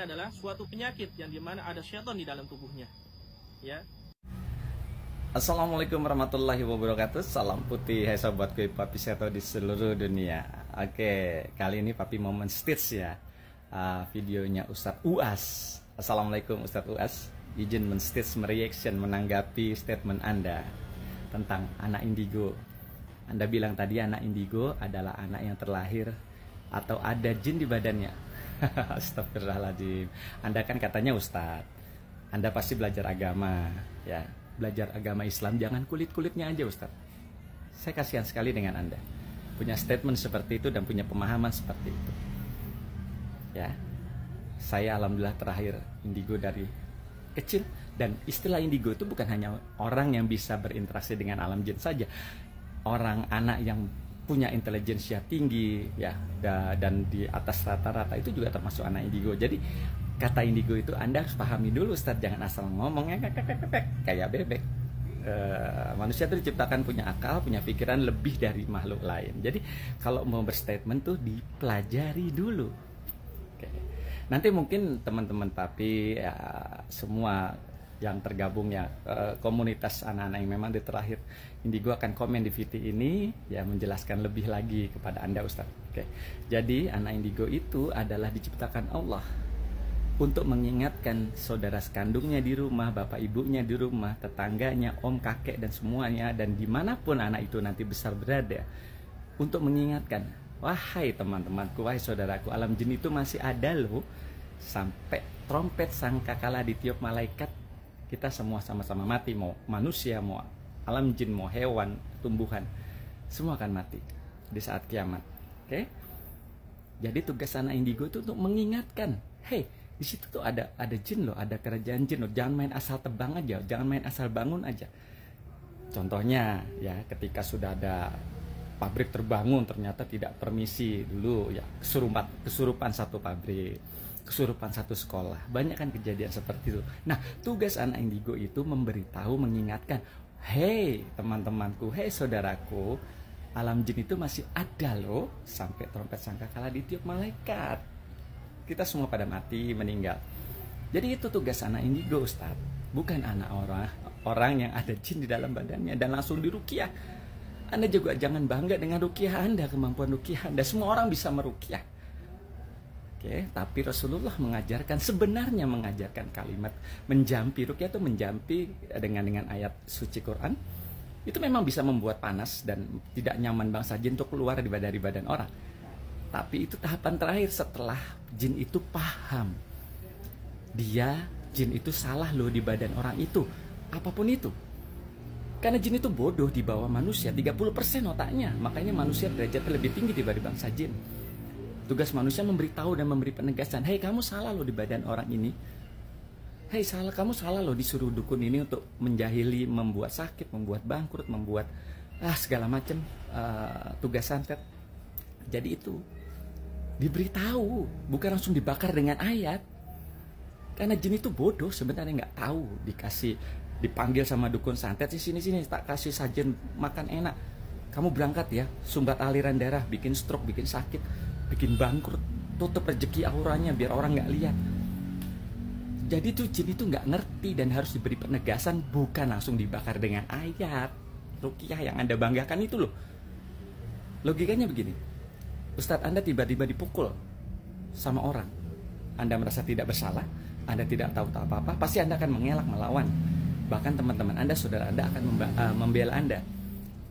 ini adalah suatu penyakit yang dimana ada syaitan di dalam tubuhnya. Ya. Assalamualaikum warahmatullahi wabarakatuh. Salam putih, hai sobatku Papi Seto di seluruh dunia. Oke, kali ini Papi mau men-stitch ya videonya Ustadz Uas. Assalamualaikum Ustadz Uas. Izin men-stitch, mereaction, menanggapi statement Anda tentang anak indigo. Anda bilang tadi anak indigo adalah anak yang terlahir atau ada jin di badannya. Astagfirullahaladzim. Anda kan katanya Ustadz, Anda pasti belajar agama ya. Belajar agama Islam, jangan kulit-kulitnya aja Ustadz. Saya kasihan sekali dengan Anda punya statement seperti itu dan punya pemahaman seperti itu ya. Saya alhamdulillah terakhir indigo dari kecil. Dan istilah indigo itu bukan hanya orang yang bisa berinteraksi dengan alam jin saja. Orang anak yang punya intelijensia tinggi ya, dan di atas rata-rata itu juga termasuk anak indigo. Jadi kata indigo itu Anda harus pahami dulu Ustadz, jangan asal ngomongnya kayak bebek. Manusia itu diciptakan punya akal, punya pikiran lebih dari makhluk lain. Jadi kalau mau berstatement tuh dipelajari dulu. Oke. Nanti mungkin teman-teman Papi ya, semua yang tergabung ya komunitas anak-anak yang memang di terakhir indigo akan komen di video ini ya, menjelaskan lebih lagi kepada Anda Ustadz. Oke. Jadi anak indigo itu adalah diciptakan Allah untuk mengingatkan saudara sekandungnya di rumah, bapak ibunya di rumah, tetangganya, om, kakek, dan semuanya, dan dimanapun anak itu nanti besar berada, untuk mengingatkan, wahai teman-temanku, wahai saudaraku, alam jin itu masih ada loh. Sampai trompet sangkakala ditiup malaikat, kita semua sama-sama mati. Mau manusia, mau alam jin, mau hewan, tumbuhan, semua akan mati di saat kiamat. Oke? Jadi tugas anak indigo itu untuk mengingatkan, hey, di situ tuh ada jin loh, ada kerajaan jin loh. Jangan main asal tebang aja, jangan main asal bangun aja. Contohnya ya, ketika sudah ada pabrik terbangun, ternyata tidak permisi dulu ya, kesurupan satu pabrik, kesurupan satu sekolah. Banyak kan kejadian seperti itu. Nah, tugas anak indigo itu memberitahu, mengingatkan, hey teman-temanku, hey saudaraku, alam jin itu masih ada loh. Sampai trompet sangkakala ditiup malaikat, kita semua pada mati, meninggal. Jadi itu tugas anak indigo Ustadz, bukan anak orang yang ada jin di dalam badannya dan langsung diruqyah. Anda juga jangan bangga dengan ruqyah Anda, kemampuan ruqyah Anda. Semua orang bisa meruqyah. Oke, tapi Rasulullah sebenarnya mengajarkan kalimat menjampi. Ruqyah itu menjampi dengan ayat suci Quran. Itu memang bisa membuat panas dan tidak nyaman bangsa jin untuk keluar dari badan orang. Tapi itu tahapan terakhir setelah jin itu paham, jin itu salah loh di badan orang itu, apapun itu. Karena jin itu bodoh di bawah manusia, 30% otaknya. Makanya manusia derajatnya lebih tinggi dibanding bangsa jin. Tugas manusia memberitahu dan memberi penegasan, hei kamu salah loh di badan orang ini. Hei kamu salah loh disuruh dukun ini untuk menjahili, membuat sakit, membuat bangkrut, membuat segala macam tugas santet. Jadi itu diberitahu, bukan langsung dibakar dengan ayat. Karena jin itu bodoh sebenarnya, nggak tahu. Dipanggil sama dukun santet, sini tak kasih sajen makan enak, kamu berangkat ya, sumbat aliran darah, bikin stroke, bikin sakit, bikin bangkrut, tutup rezeki auranya biar orang nggak lihat. Jadi tuh jin itu nggak ngerti dan harus diberi penegasan, bukan langsung dibakar dengan ayat. Ruqyah yang Anda banggakan itu loh. Logikanya begini, Ustadz, Anda tiba-tiba dipukul sama orang, Anda merasa tidak bersalah, Anda tidak tahu apa-apa, pasti Anda akan mengelak, melawan. Bahkan teman-teman Anda, saudara Anda akan membela Anda.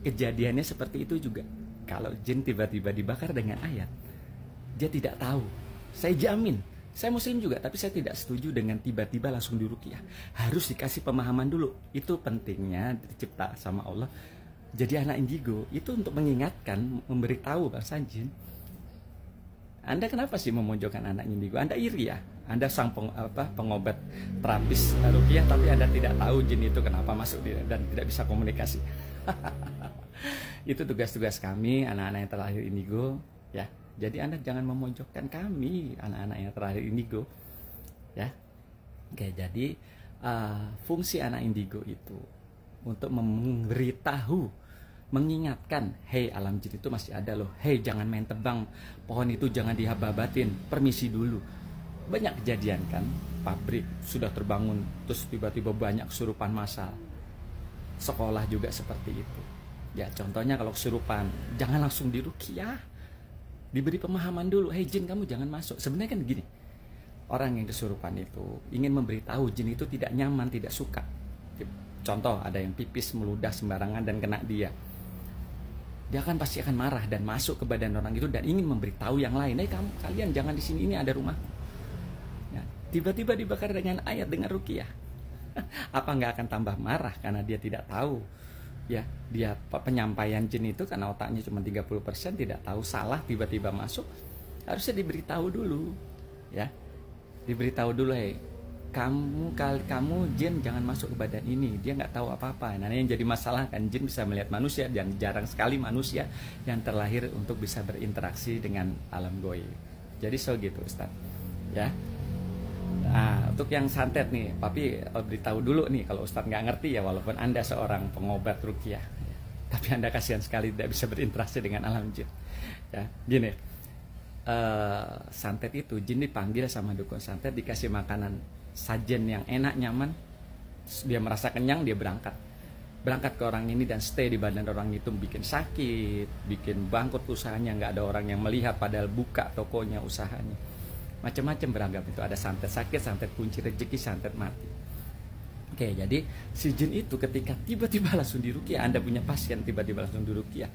Kejadiannya seperti itu juga. Kalau jin tiba-tiba dibakar dengan ayat, dia tidak tahu. Saya jamin, saya muslim juga, tapi saya tidak setuju dengan tiba-tiba langsung diruqyah. Harus dikasih pemahaman dulu. Itu pentingnya dicipta sama Allah. Jadi anak indigo itu untuk mengingatkan, memberitahu bangsa jin. Anda kenapa sih memojokkan anak indigo? Anda iri ya? Anda sang pengobat terapis ruqyah, tapi Anda tidak tahu jin itu kenapa masuk dan tidak bisa komunikasi. Itu tugas-tugas kami, anak-anak yang terlahir indigo ya. Jadi Anda jangan memojokkan kami, anak-anak yang terlahir indigo ya. Oke, jadi fungsi anak indigo itu untuk memberitahu, mengingatkan, hei alam jin itu masih ada loh, hei jangan main tebang pohon itu, jangan dihababatin, permisi dulu. Banyak kejadian kan, pabrik sudah terbangun terus tiba-tiba banyak kesurupan massal. Sekolah juga seperti itu. Ya contohnya kalau kesurupan, jangan langsung diruqyah. Diberi pemahaman dulu, hei jin kamu jangan masuk. Sebenarnya kan gini, orang yang kesurupan itu ingin memberitahu jin itu tidak nyaman, tidak suka. Contoh, ada yang pipis meludah sembarangan dan kena dia. Dia kan pasti akan marah dan masuk ke badan orang itu dan ingin memberitahu yang lain, kalian jangan di sini, ini ada rumah. Ya, tiba-tiba dibakar dengan ayat, dengan ruqyah. Apa nggak akan tambah marah karena dia tidak tahu? Ya, dia penyampaian jin itu karena otaknya cuma 30%, tidak tahu, salah, tiba-tiba masuk. Harusnya diberitahu dulu, ya. Diberitahu dulu, hei, kamu jin jangan masuk ke badan ini. Dia nggak tahu apa-apa. Nah, yang jadi masalah kan, jin bisa melihat manusia dan jarang sekali manusia yang terlahir untuk bisa berinteraksi dengan alam goib. Jadi gitu Ustaz, ya. Nah, untuk yang santet nih, Papi beritahu dulu nih, kalau Ustaz nggak ngerti ya, walaupun Anda seorang pengobat ruqyah, ya, tapi Anda kasihan sekali tidak bisa berinteraksi dengan alam jin. Ya, gini, santet itu jin dipanggil sama dukun santet, dikasih makanan sajen yang enak, nyaman, dia merasa kenyang, dia berangkat ke orang ini dan stay di badan orang itu, bikin sakit, bikin bangkrut usahanya, nggak ada orang yang melihat padahal buka tokonya, usahanya, macam-macam beragam itu. Ada santet sakit, santet kunci rezeki, santet mati. Oke, jadi si jin itu ketika tiba-tiba langsung diruqyah, Anda punya pasien tiba-tiba langsung diruqyah,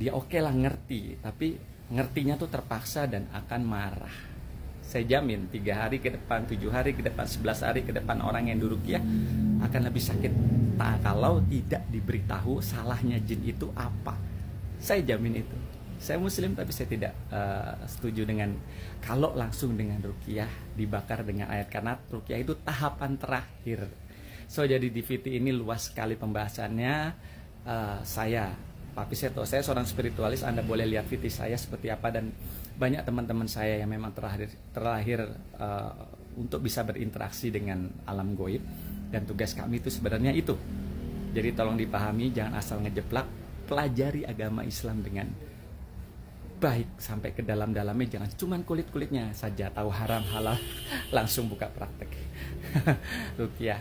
dia oke lah ngerti, tapi ngertinya tuh terpaksa dan akan marah. Saya jamin 3 hari ke depan, 7 hari ke depan, 11 hari ke depan orang yang diruqyah akan lebih sakit kalau tidak diberitahu salahnya jin itu apa. Saya jamin itu. Saya muslim tapi saya tidak setuju dengan kalau langsung dengan ruqyah dibakar dengan ayat, karena ruqyah itu tahapan terakhir. So jadi di VT ini luas sekali pembahasannya. Saya Papi Seto, saya seorang spiritualis. Anda boleh lihat VT saya seperti apa, dan banyak teman-teman saya yang memang terlahir untuk bisa berinteraksi dengan alam goib, dan tugas kami itu sebenarnya itu. Jadi tolong dipahami, jangan asal ngejeplak, pelajari agama Islam dengan baik sampai ke dalam-dalamnya, jangan cuman kulit-kulitnya saja tahu haram halal langsung buka praktek. Ruqyah.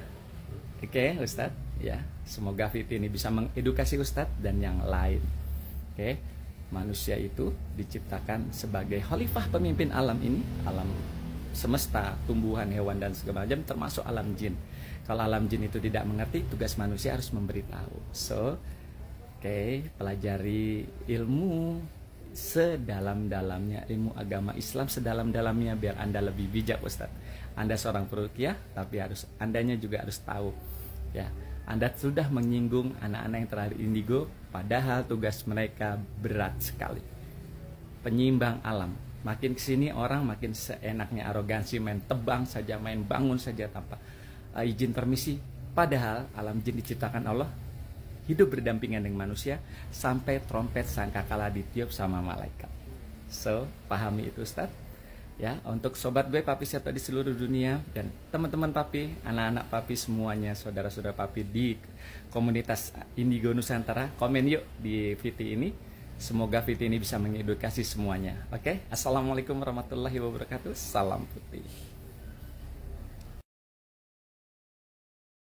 Oke, Ustadz, ya. Semoga VT ini bisa mengedukasi Ustadz dan yang lain. Oke. Manusia itu diciptakan sebagai khalifah pemimpin alam ini, alam semesta, tumbuhan, hewan dan segala macam, termasuk alam jin. Kalau alam jin itu tidak mengerti, tugas manusia harus memberitahu. So, pelajari ilmu sedalam-dalamnya, ilmu agama Islam sedalam-dalamnya biar Anda lebih bijak, Ustaz. Anda seorang peruqyah, tapi Andanya juga harus tahu, ya. Anda sudah menyinggung anak-anak yang terlahir indigo, padahal tugas mereka berat sekali. Penyimbang alam. Makin kesini orang makin seenaknya arogansi, main tebang saja, main bangun saja tanpa izin permisi. Padahal alam jin diciptakan Allah, hidup berdampingan dengan manusia, sampai trompet sangkakala ditiup sama malaikat. So, pahami itu Ustaz. Ya, untuk sobat gue Papi Seto di seluruh dunia dan teman-teman Papi, anak-anak Papi semuanya, saudara-saudara Papi di komunitas Indigo Nusantara, komen yuk di VT ini. Semoga VT ini bisa mengedukasi semuanya. Oke, Assalamualaikum warahmatullahi wabarakatuh. Salam putih.